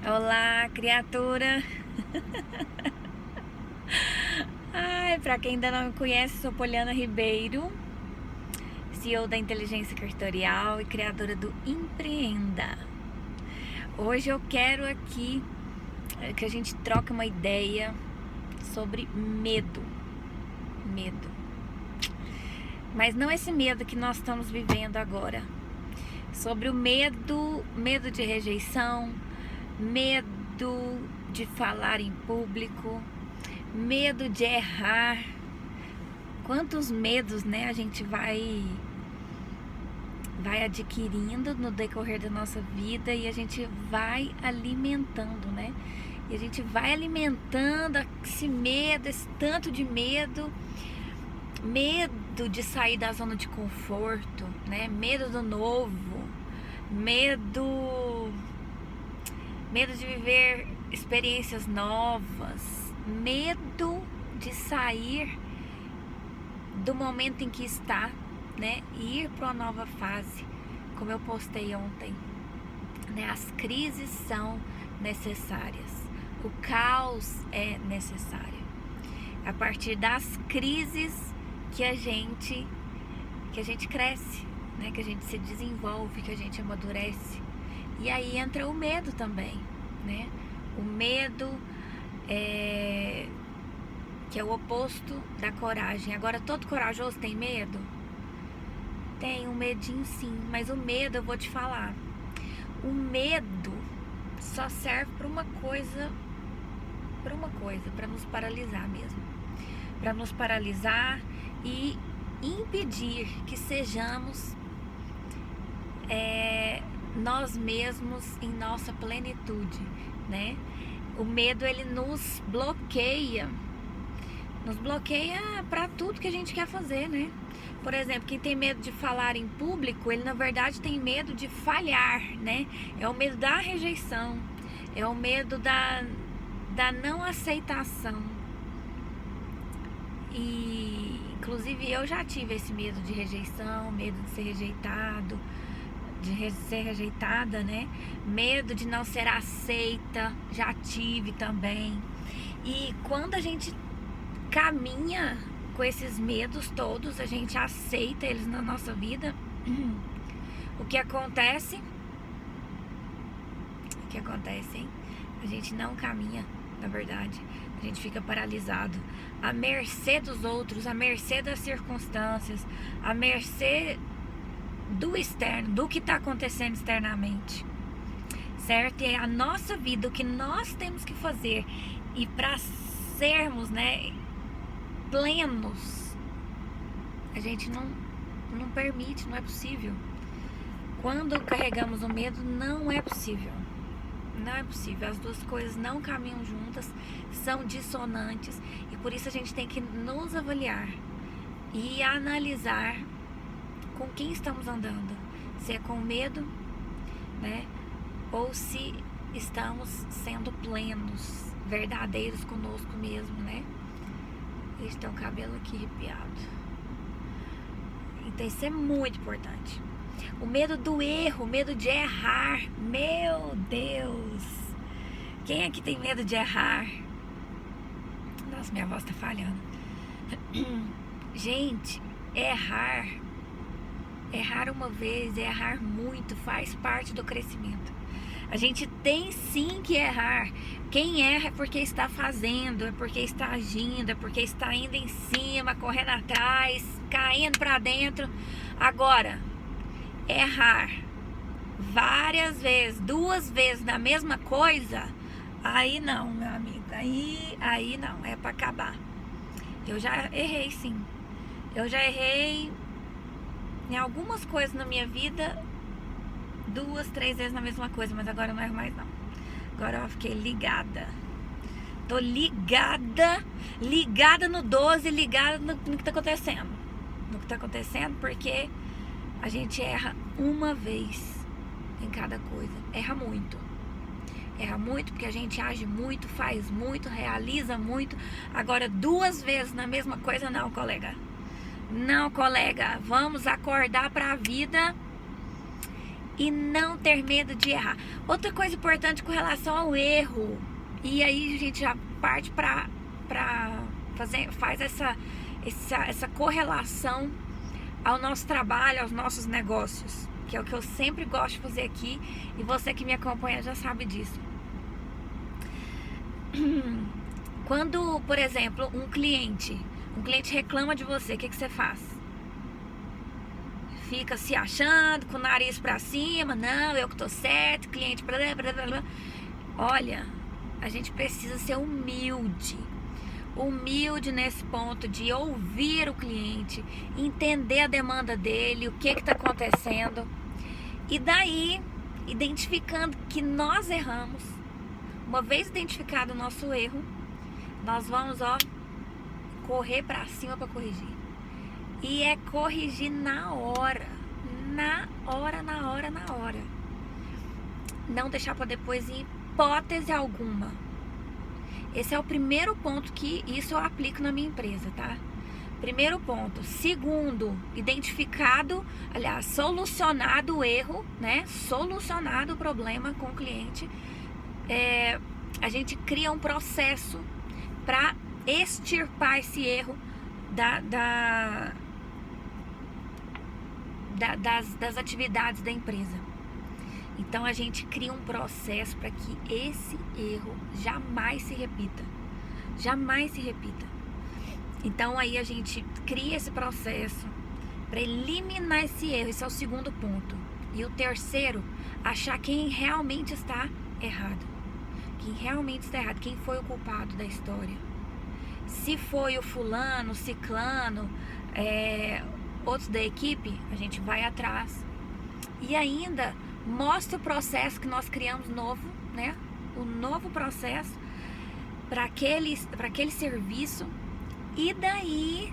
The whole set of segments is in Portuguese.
Olá, criatura! Ai, pra quem ainda não me conhece, sou Poliana Ribeiro, CEO da Inteligência Cartorial e criadora do Empreenda. Hoje eu quero aqui que a gente troque uma ideia sobre medo. Medo. Mas não esse medo que nós estamos vivendo agora. Sobre o medo de rejeição, medo de falar em público, medo de errar. Quantos medos, né, a gente vai adquirindo no decorrer da nossa vida e a gente vai alimentando, né? E a gente vai alimentando esse medo, esse tanto de medo de sair da zona de conforto, né? Medo do novo, medo de viver experiências novas, medo de sair do momento em que está, né? E ir para uma nova fase, como eu postei ontem, né? As crises são necessárias, o caos é necessário. A partir das crises que a gente cresce, né? Que a gente se desenvolve, que a gente amadurece. E aí entra o medo também, né? O medo que é o oposto da coragem. Agora, todo corajoso tem medo? Tem um medinho sim, mas o medo, eu vou te falar, o medo só serve para uma coisa, para nos paralisar mesmo. Para nos paralisar e impedir que sejamos nós mesmos em nossa plenitude, né? O medo, ele nos bloqueia para tudo que a gente quer fazer, né? Por exemplo, quem tem medo de falar em público, ele na verdade tem medo de falhar, né? É o medo da rejeição, é o medo da não aceitação. E inclusive eu já tive esse medo de rejeição, medo de ser rejeitado, de ser rejeitada, né? Medo de não ser aceita, já tive também. E quando a gente caminha com esses medos todos, a gente aceita eles na nossa vida, o que acontece, hein? A gente não caminha, na verdade. A gente fica paralisado, à mercê dos outros, à mercê das circunstâncias, à mercê do externo, do que está acontecendo externamente, certo? E é a nossa vida, o que nós temos que fazer, e para sermos, né, plenos, a gente não permite, não é possível. Quando carregamos o medo, não é possível. Não é possível, as duas coisas não caminham juntas, são dissonantes, e por isso a gente tem que nos avaliar e analisar com quem estamos andando, se é com medo, né? Ou se estamos sendo plenos, verdadeiros conosco mesmo, né? Eles têm o cabelo aqui arrepiado. Então isso é muito importante. O medo do erro, o medo de errar. Meu Deus! Quem aqui tem medo de errar? Nossa, minha voz tá falhando. Gente, errar uma vez, errar muito, faz parte do crescimento. A gente tem sim que errar. Quem erra é porque está fazendo, é porque está agindo, é porque está indo em cima, correndo atrás, caindo pra dentro. Agora, errar várias vezes, 2 vezes na mesma coisa, aí não, meu amigo, aí não, é pra acabar. Eu já errei sim. Eu já errei em algumas coisas na minha vida 2, 3 vezes na mesma coisa, mas agora eu não erro mais não. Agora eu fiquei ligada. Tô ligada no 12, ligada no que tá acontecendo. No que tá acontecendo, porque a gente erra uma vez em cada coisa. Erra muito porque a gente age muito, faz muito, realiza muito. Agora 2 vezes na mesma coisa, não, colega. Não, colega. Vamos acordar pra vida e não ter medo de errar. Outra coisa importante com relação ao erro, e aí a gente já parte para faz essa correlação ao nosso trabalho, aos nossos negócios, que é o que eu sempre gosto de fazer aqui, e você que me acompanha já sabe disso. Quando, por exemplo, um cliente reclama de você, o que você faz? Fica se achando, com o nariz pra cima, não, eu que tô certo, cliente, blá, blá, blá, blá. Olha, a gente precisa ser humilde nesse ponto de ouvir o cliente, entender a demanda dele, o que está acontecendo, e daí, identificando que nós erramos, uma vez identificado o nosso erro, nós vamos correr para cima para corrigir, e é corrigir na hora, não deixar para depois em hipótese alguma. Esse é o primeiro ponto que isso eu aplico na minha empresa, tá? Primeiro ponto. Segundo, solucionado o erro, né? Solucionado o problema com o cliente, a gente cria um processo para extirpar esse erro das atividades da empresa. Então a gente cria um processo para que esse erro jamais se repita. Então aí a gente cria esse processo para eliminar esse erro. Esse é o segundo ponto. E o terceiro, achar quem realmente está errado. Quem foi o culpado da história. Se foi o fulano, ciclano, outros da equipe, a gente vai atrás. E ainda mostra o processo que nós criamos novo, né? O novo processo para aquele serviço, e daí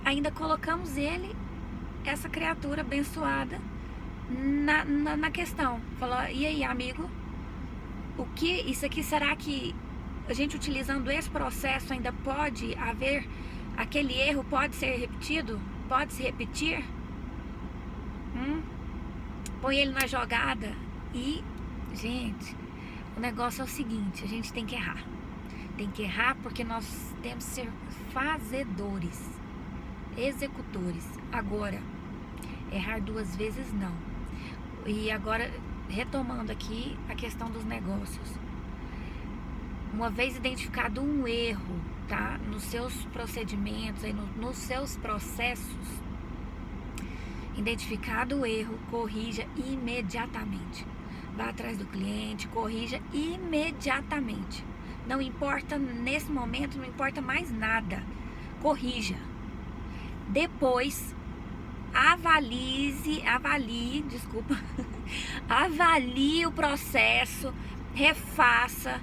ainda colocamos essa criatura abençoada, na questão. Falou, e aí, amigo, isso aqui, será que a gente utilizando esse processo ainda pode haver, aquele erro pode ser repetido? Pode se repetir? Põe ele na jogada. E, gente, o negócio é o seguinte, a gente tem que errar. Tem que errar porque nós temos que ser fazedores, executores. Agora, errar 2 vezes não. E agora, retomando aqui a questão dos negócios. Uma vez identificado um erro, tá? Nos seus procedimentos, nos seus processos, identificado o erro, corrija imediatamente. Vá atrás do cliente, corrija imediatamente. Não importa, nesse momento, não importa mais nada. Corrija. Depois, avalie o processo, refaça,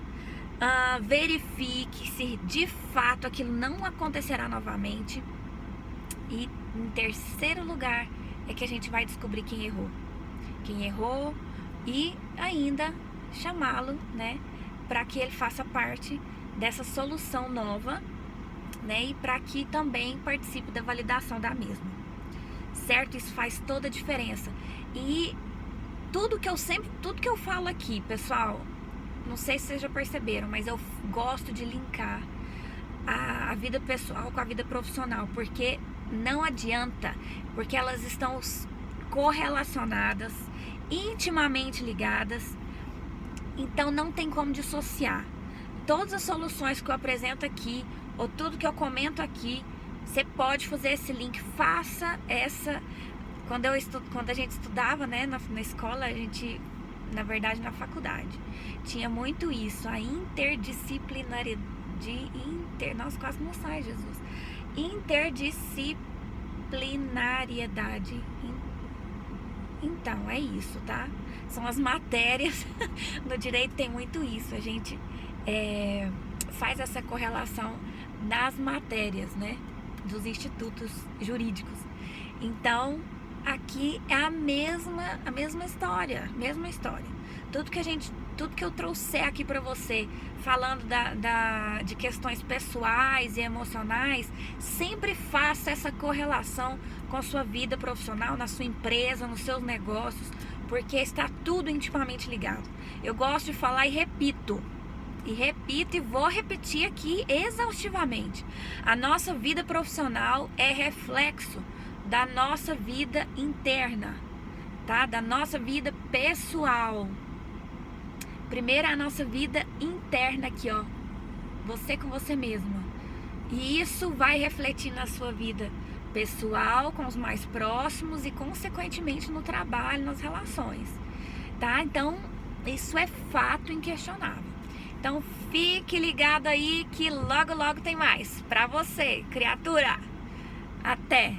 verifique se de fato aquilo não acontecerá novamente. E em terceiro lugar é que a gente vai descobrir quem errou e ainda chamá-lo, né, para que ele faça parte dessa solução nova, né, e para que também participe da validação da mesma, certo? Isso faz toda a diferença. E tudo que eu falo aqui, pessoal, não sei se vocês já perceberam, mas eu gosto de linkar a vida pessoal com a vida profissional, porque não adianta, porque elas estão correlacionadas, intimamente ligadas, então não tem como dissociar. Todas as soluções que eu apresento aqui, ou tudo que eu comento aqui, você pode fazer esse link, faça essa. Quando a gente estudava, né, na escola, a gente, na verdade na faculdade, tinha muito isso, a interdisciplinaridade, nossa, quase não sai, Jesus. Interdisciplinariedade. Então, é isso, tá? São as matérias. No direito tem muito isso. A gente faz essa correlação nas matérias, né? Dos institutos jurídicos. Então, aqui é a mesma história. Tudo que eu trouxer aqui para você, falando de questões pessoais e emocionais, sempre faça essa correlação com a sua vida profissional, na sua empresa, nos seus negócios, porque está tudo intimamente ligado. Eu gosto de falar e repito e vou repetir aqui exaustivamente. A nossa vida profissional é reflexo da nossa vida interna, tá? Da nossa vida pessoal. Primeiro a nossa vida interna aqui, ó. Você com você mesma. E isso vai refletir na sua vida pessoal, com os mais próximos e consequentemente no trabalho, nas relações, tá? Então, isso é fato inquestionável. Então, fique ligado aí que logo, logo tem mais pra você, criatura. Até!